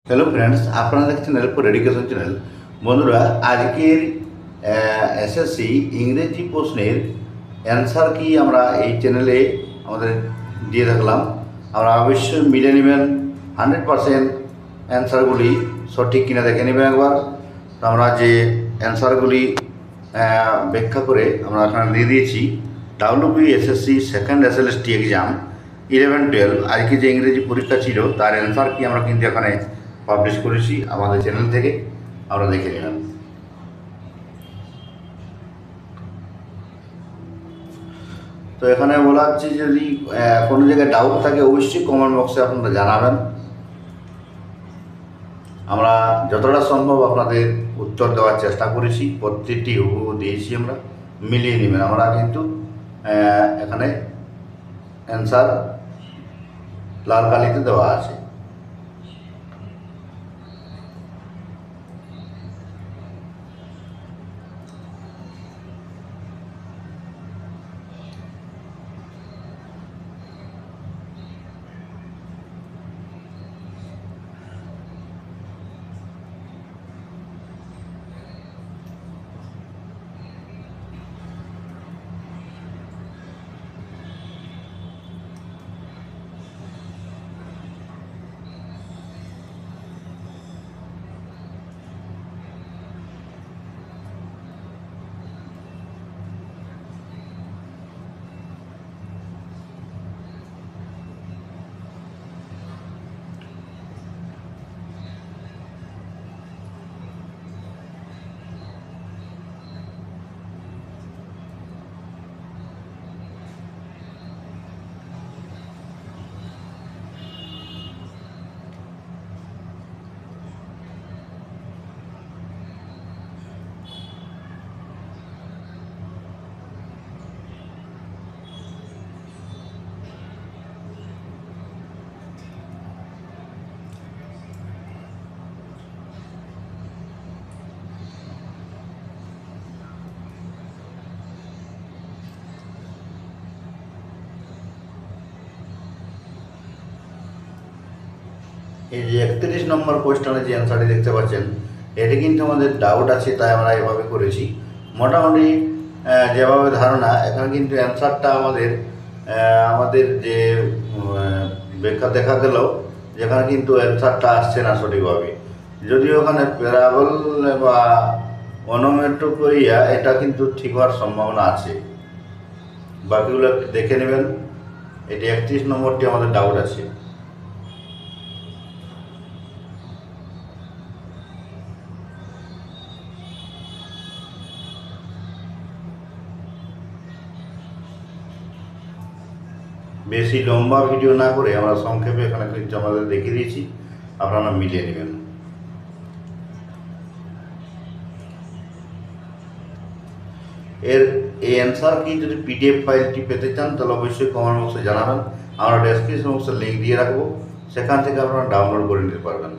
Hello friends, আপনারা দেখছেন এলপর education channel. বন্ধুরা, আজকের এসএসসি ইংরেজি প্রশ্নের অ্যান্সার কি আমরা এই চ্যানেলে আমাদের দিয়ে থাকলাম। আমরা অবশ্যই মিলে নেবেন 100% অ্যান্সারগুলি সঠিক কিনা দেখে নেবেন একবার। তো আমরা যে অ্যান্সারগুলি ব্যাখ্যা করে আমরা এখানে দিয়ে দিয়েছি। WBSSC সেকেন্ড SLST এক্সাম 11-12 আজকে যে ইংরেজি পরীক্ষা ছিল তার অ্যান্সার কি আমরা কিন্তু এখানে পাবলিশ করেছি আমাদের চ্যানেল থেকে, আমরা দেখে নিলাম। তো এখানে বলা হচ্ছে যদি কোনো জায়গায় ডাউট থাকে অবশ্যই কমেন্ট বক্সে আপনারা জানাবেন। আমরা যতটা সম্ভব আপনাদের উত্তর দেওয়ার চেষ্টা করেছি, প্রত্যেকটি হুবহু দিয়েছি, আমরা মিলিয়ে নেবেন। আমরা কিন্তু এখানে অ্যান্সার লাল কালিতে দেওয়া আছে। এই যে 31 নম্বর কোয়েশ্চনে যে অ্যান্সারটি দেখতে পাচ্ছেন, এটি কিন্তু আমাদের ডাউট আছে তাই আমরা এভাবে করেছি। মোটামুটি যেভাবে ধারণা, এখানে কিন্তু অ্যান্সারটা আমাদের যে ব্যাখ্যা দেখা গেল, যেখানে কিন্তু অ্যান্সারটা আসছে না সঠিকভাবে। যদিও ওখানে প্যারাবল বা অনোমেটোপেইয়া এটা কিন্তু ঠিক হওয়ার সম্ভাবনা আছে। বাকিগুলো একটু দেখে নেবেন। এটি 31 নম্বরটি আমাদের ডাউট আছে। বেশি লম্বা ভিডিও না করে আমরা সংক্ষেপে এখানে কিন্তু আমাদের দেখিয়ে দিয়েছি, আপনারা মিলিয়ে নেবেন। এই অ্যান্সার কি যদি PDF ফাইলটি পেতে চান তাহলে অবশ্যই কমেন্ট বক্সে জানাবেন। আমরা ডেসক্রিপশন বক্সে লিঙ্ক দিয়ে রাখবো, সেখান থেকে আপনারা ডাউনলোড করে নিতে পারবেন।